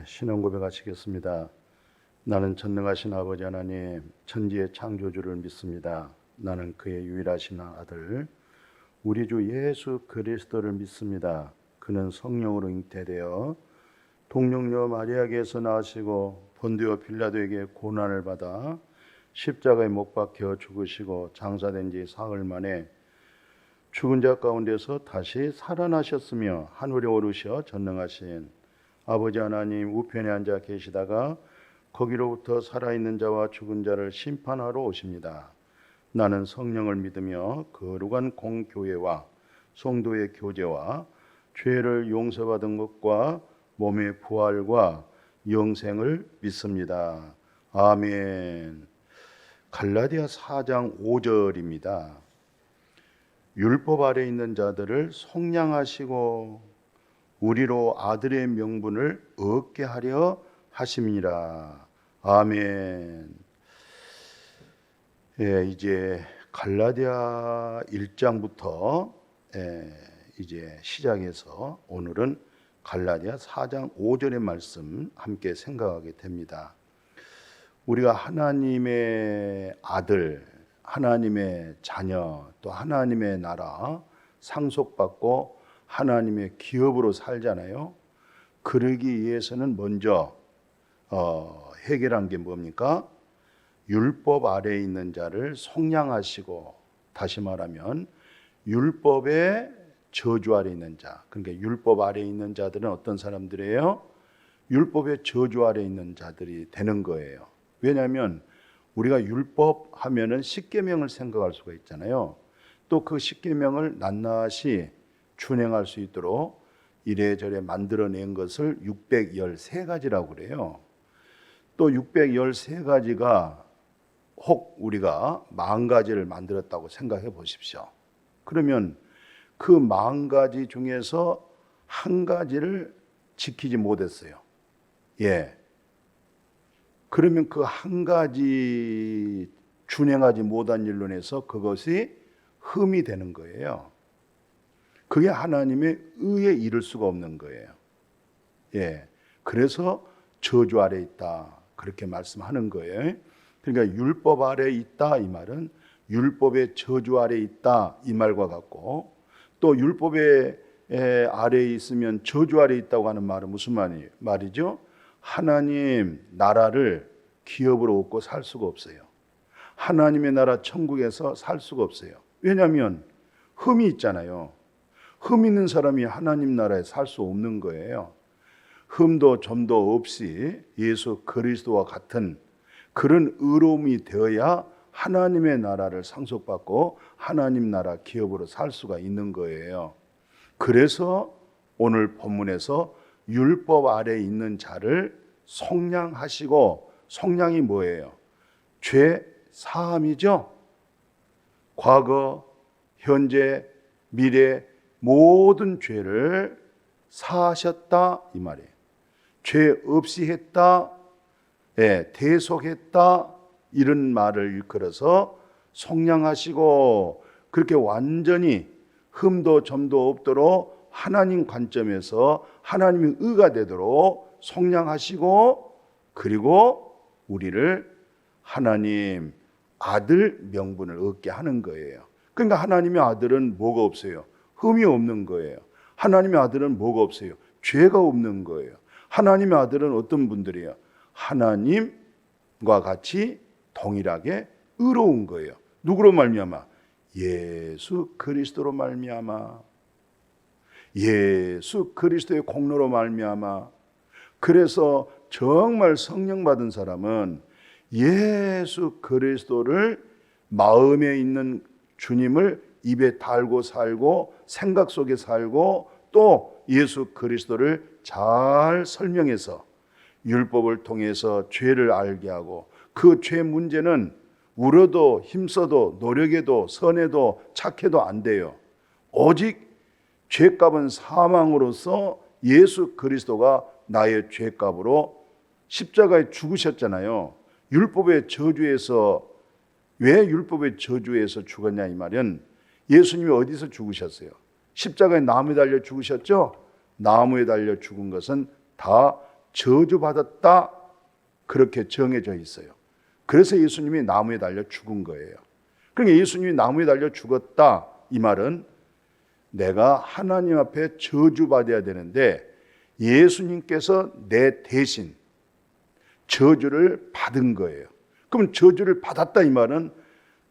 신앙 고백하시겠습니다. 나는 전능하신 아버지 하나님, 천지의 창조주를 믿습니다. 나는 그의 유일하신 아들, 우리 주 예수 그리스도를 믿습니다. 그는 성령으로 잉태되어 동정녀 마리아에게서 나시고 본디오 빌라도에게 고난을 받아 십자가에 못 박혀 죽으시고 장사된 지 사흘 만에 죽은 자 가운데서 다시 살아나셨으며 하늘에 오르셔 전능하신 아버지 하나님 우편에 앉아 계시다가 거기로부터 살아있는 자와 죽은 자를 심판하러 오십니다. 나는 성령을 믿으며 거룩한 공교회와 성도의 교제와 죄를 용서받은 것과 몸의 부활과 영생을 믿습니다. 아멘. 갈라디아 4장 5절입니다. 율법 아래 있는 자들을 속량하시고 우리로 아들의 명분을 얻게 하려 하심이라. 아멘. 이제 갈라디아 1장부터 이제 시작해서 오늘은 갈라디아 4장 5절의 말씀 함께 생각하게 됩니다. 우리가 하나님의 아들, 하나님의 자녀, 또 하나님의 나라 상속받고 하나님의 기업으로 살잖아요. 그러기 위해서는 먼저 해결한 게 뭡니까? 율법 아래에 있는 자를 속량하시고, 다시 말하면 율법의 저주 아래에 있는 자, 그러니까 율법 아래에 있는 자들은 어떤 사람들이에요? 율법의 저주 아래에 있는 자들이 되는 거예요. 왜냐하면 우리가 율법 하면은 십계명을 생각할 수가 있잖아요. 또 그 십계명을 낱낱이 준행할 수 있도록 이래저래 만들어낸 것을 613가지라고 그래요. 또 613가지가 혹 우리가 40가지를 만들었다고 생각해 보십시오. 그러면 그 40가지 중에서 한 가지를 지키지 못했어요. 그러면 그 한 가지 준행하지 못한 일로 인해서 그것이 흠이 되는 거예요. 그게 하나님의 의에 이를 수가 없는 거예요. 그래서 저주 아래 있다, 그렇게 말씀하는 거예요. 그러니까 율법 아래 있다 이 말은 율법의 저주 아래 있다 이 말과 같고, 또 율법의 아래에 있으면 저주 아래 있다고 하는 말은 무슨 말이죠? 하나님 나라를 기업으로 얻고 살 수가 없어요. 하나님의 나라 천국에서 살 수가 없어요. 왜냐하면 흠이 있잖아요. 흠 있는 사람이 하나님 나라에 살 수 없는 거예요. 흠도 점도 없이 예수 그리스도와 같은 그런 의로움이 되어야 하나님의 나라를 상속받고 하나님 나라 기업으로 살 수가 있는 거예요. 그래서 오늘 본문에서 율법 아래에 있는 자를 속량하시고, 속량이 뭐예요? 죄 사함이죠. 과거, 현재, 미래 모든 죄를 사하셨다 이 말이에요. 죄 없이 했다, 대속했다, 이런 말을 일컬어서 속량하시고, 그렇게 완전히 흠도 점도 없도록 하나님 관점에서 하나님의 의가 되도록 속량하시고, 그리고 우리를 하나님 아들 명분을 얻게 하는 거예요. 그러니까 하나님의 아들은 뭐가 없어요? 흠이 없는 거예요. 하나님의 아들은 뭐가 없어요? 죄가 없는 거예요. 하나님의 아들은 어떤 분들이에요? 하나님과 같이 동일하게 의로운 거예요. 누구로 말미암아? 예수 그리스도로 말미암아. 예수 그리스도의 공로로 말미암아. 그래서 정말 성령 받은 사람은 예수 그리스도를, 마음에 있는 주님을 입에 달고 살고 생각 속에 살고, 또 예수 그리스도를 잘 설명해서 율법을 통해서 죄를 알게 하고, 그 죄 문제는 울어도 힘써도 노력해도 선해도 착해도 안 돼요. 오직 죄값은 사망으로서 예수 그리스도가 나의 죄값으로 십자가에 죽으셨잖아요. 율법의 저주에서, 왜 율법의 저주에서 죽었냐 이 말은, 예수님이 어디서 죽으셨어요? 십자가에 나무에 달려 죽으셨죠? 나무에 달려 죽은 것은 다 저주받았다 그렇게 정해져 있어요. 그래서 예수님이 나무에 달려 죽은 거예요. 그러니까 예수님이 나무에 달려 죽었다 이 말은 내가 하나님 앞에 저주받아야 되는데 예수님께서 내 대신 저주를 받은 거예요. 그럼 저주를 받았다 이 말은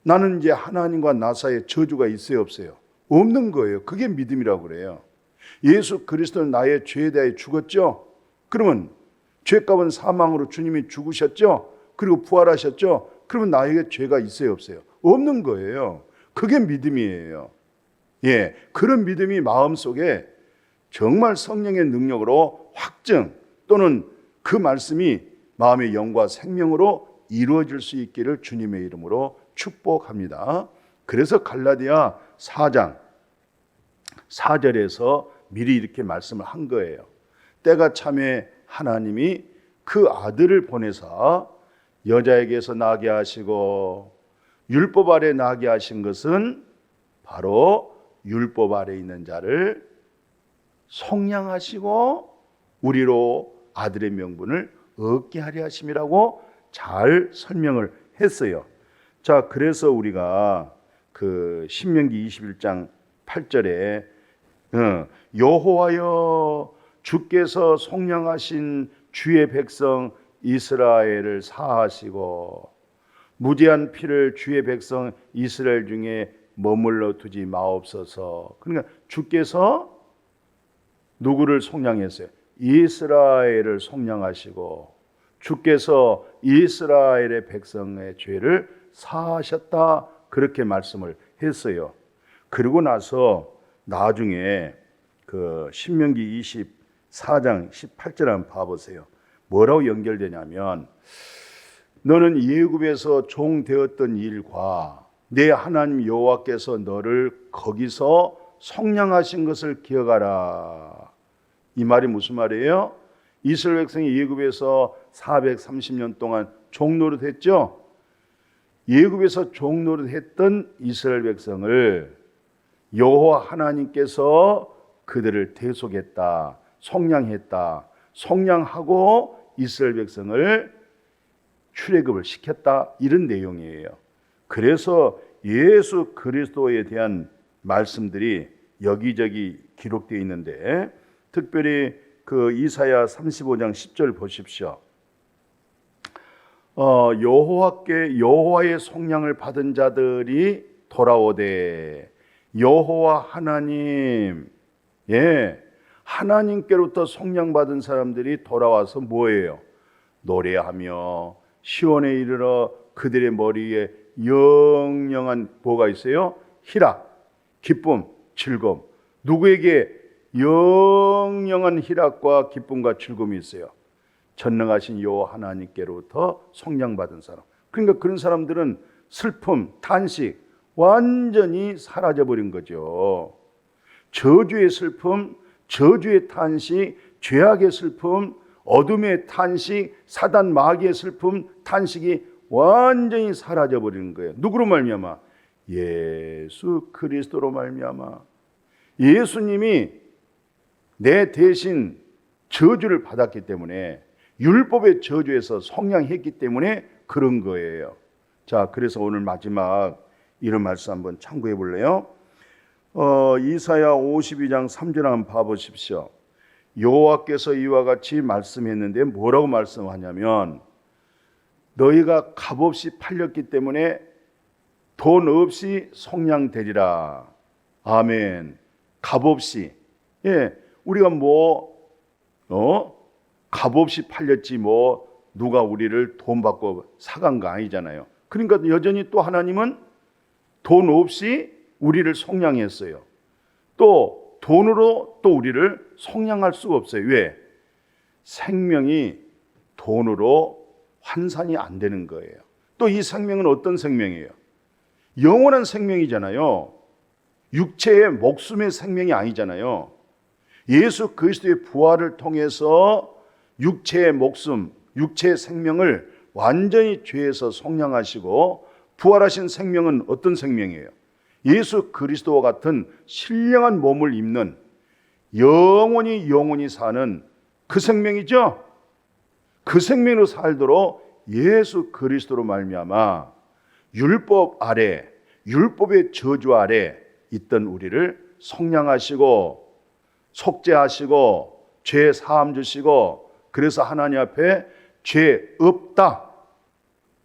나는 이제 하나님과 나 사이에 저주가 있어요 없어요? 없는 거예요. 그게 믿음이라고 그래요. 예수 그리스도는 나의 죄에 대해 죽었죠. 그러면 죄값은 사망으로 주님이 죽으셨죠. 그리고 부활하셨죠. 그러면 나에게 죄가 있어요 없어요? 없는 거예요. 그게 믿음이에요. 예, 그런 믿음이 마음속에 정말 성령의 능력으로 확증 또는 그 말씀이 마음의 영과 생명으로 이루어질 수 있기를 주님의 이름으로 축복합니다. 그래서 갈라디아 4장 4절에서 미리 이렇게 말씀을 한 거예요. 때가 참에 하나님이 그 아들을 보내사 여자에게서 나게 하시고 율법 아래 나게 하신 것은 바로 율법 아래 있는 자를 속량하시고 우리로 아들의 명분을 얻게 하려 하심이라고 잘 설명을 했어요. 자, 그래서 우리가 그 신명기 21장 8절에 여호와여 주께서 속량하신 주의 백성 이스라엘을 사하시고 무죄한 피를 주의 백성 이스라엘 중에 머물러 두지 마옵소서. 그러니까 주께서 누구를 속량했어요? 이스라엘을 속량하시고 주께서 이스라엘의 백성의 죄를 사하셨다 그렇게 말씀을 했어요. 그리고 나서 나중에 그 신명기 24장 18절 한번 봐보세요. 뭐라고 연결되냐면 너는 예굽에서 종 되었던 일과 내 하나님 여호와께서 너를 거기서 속량하신 것을 기억하라. 이 말이 무슨 말이에요? 이스라엘 백성이 예굽에서 430년 동안 종노릇했죠. 예굽에서 종노릇했던 이스라엘 백성을 여호와 하나님께서 그들을 대속했다, 속량했다, 속량하고 이스라엘 백성을 출애굽을 시켰다 이런 내용이에요. 그래서 예수 그리스도에 대한 말씀들이 여기저기 기록되어 있는데 특별히 그 이사야 35장 10절 보십시오. 여호와의 속량을 받은 자들이 돌아오되 여호와 하나님, 예, 하나님께로부터 속량받은 사람들이 돌아와서 뭐예요? 노래하며 시온에 이르러 그들의 머리에 영영한 뭐가 있어요? 희락, 기쁨, 즐거움. 누구에게 영영한 희락과 기쁨과 즐거움이 있어요? 전능하신 여호와 하나님께로부터 속량받은 사람. 그러니까 그런 사람들은 슬픔, 탄식 완전히 사라져버린 거죠. 저주의 슬픔, 저주의 탄식, 죄악의 슬픔, 어둠의 탄식, 사단 마귀의 슬픔, 탄식이 완전히 사라져버리는 거예요. 누구로 말미암아? 예수 그리스도로 말미암아. 예수님이 내 대신 저주를 받았기 때문에 율법의 저주에서 속량했기 때문에 그런 거예요. 자, 그래서 오늘 마지막 이런 말씀 한번 참고해 볼래요? 이사야 52장 3절 한번 봐보십시오. 여호와께서 이와 같이 말씀했는데 뭐라고 말씀하냐면 너희가 값없이 팔렸기 때문에 돈 없이 속량되리라. 아멘. 값없이. 예, 우리가 값없이 팔렸지 누가 우리를 돈 받고 사간 거 아니잖아요. 그러니까 여전히 또 하나님은 돈 없이 우리를 속량했어요. 또 돈으로 또 우리를 속량할 수가 없어요. 왜? 생명이 돈으로 환산이 안 되는 거예요. 또 이 생명은 어떤 생명이에요? 영원한 생명이잖아요. 육체의 목숨의 생명이 아니잖아요. 예수 그리스도의 부활을 통해서 육체의 목숨, 육체의 생명을 완전히 죄에서 속량하시고 부활하신 생명은 어떤 생명이에요? 예수 그리스도와 같은 신령한 몸을 입는 영원히 사는 그 생명이죠. 그 생명으로 살도록 예수 그리스도로 말미암아 율법 아래, 율법의 저주 아래 있던 우리를 속량하시고 속죄하시고 죄 사함 주시고, 그래서 하나님 앞에 죄 없다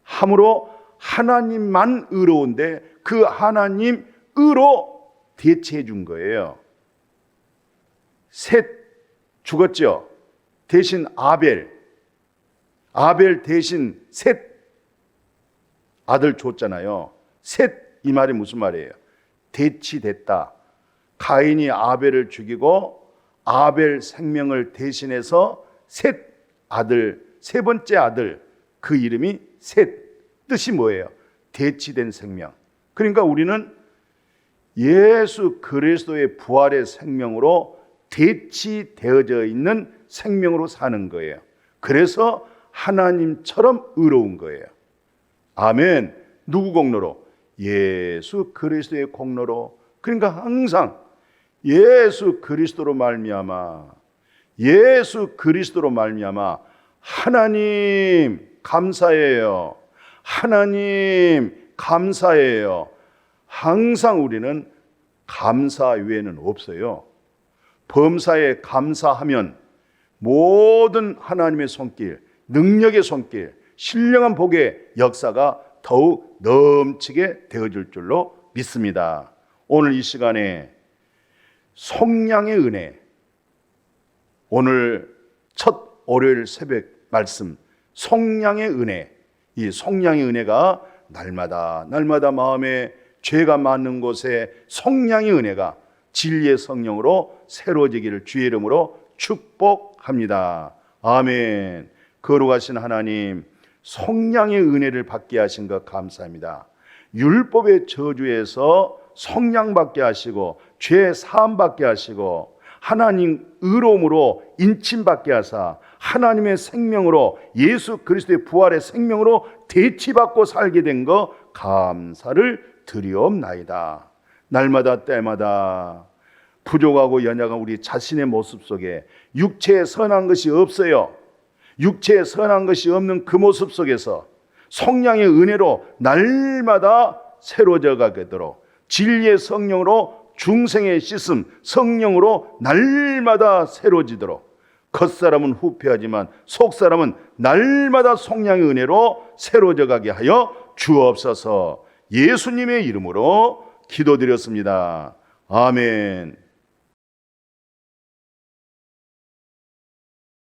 함으로 하나님만 의로운데 그 하나님 의로 대체해 준 거예요. 셋 죽었죠. 대신 아벨 대신 셋 아들 줬잖아요. 셋 이 말이 무슨 말이에요? 대치됐다. 가인이 아벨을 죽이고 아벨 생명을 대신해서 셋 아들, 세 번째 아들, 그 이름이 셋. 뜻이 뭐예요? 대치된 생명. 그러니까 우리는 예수 그리스도의 부활의 생명으로 대치되어져 있는 생명으로 사는 거예요. 그래서 하나님처럼 의로운 거예요. 아멘. 누구 공로로? 예수 그리스도의 공로로. 그러니까 항상 예수 그리스도로 말미암아, 예수 그리스도로 말미암아 하나님 감사해요. 하나님 감사해요. 항상 우리는 감사 외에는 없어요. 범사에 감사하면 모든 하나님의 손길, 능력의 손길, 신령한 복의 역사가 더욱 넘치게 되어질 줄로 믿습니다. 오늘 이 시간에 속량의 은혜, 오늘 첫 월요일 새벽 말씀 속량의 은혜, 이 속량의 은혜가 날마다 마음에 죄가 많은 곳에 속량의 은혜가 진리의 성령으로 새로워지기를 주의 이름으로 축복합니다. 아멘. 거룩하신 하나님, 속량의 은혜를 받게 하신 것 감사합니다. 율법의 저주에서 속량 받게 하시고 죄 사함 받게 하시고 하나님 의로움으로 인침 받게 하사 하나님의 생명으로 예수 그리스도의 부활의 생명으로 대치받고 살게 된 것 감사를 드리옵나이다. 날마다 때마다 부족하고 연약한 우리 자신의 모습 속에 육체에 선한 것이 없어요. 육체에 선한 것이 없는 그 모습 속에서 성령의 은혜로 날마다 새로워져 가도록 진리의 성령으로 중생의 씻음, 성령으로 날마다 새로워지도록 겉사람은 후패하지만 속사람은 날마다 성령의 은혜로 새로워져 가게 하여 주옵소서. 예수님의 이름으로 기도드렸습니다. 아멘.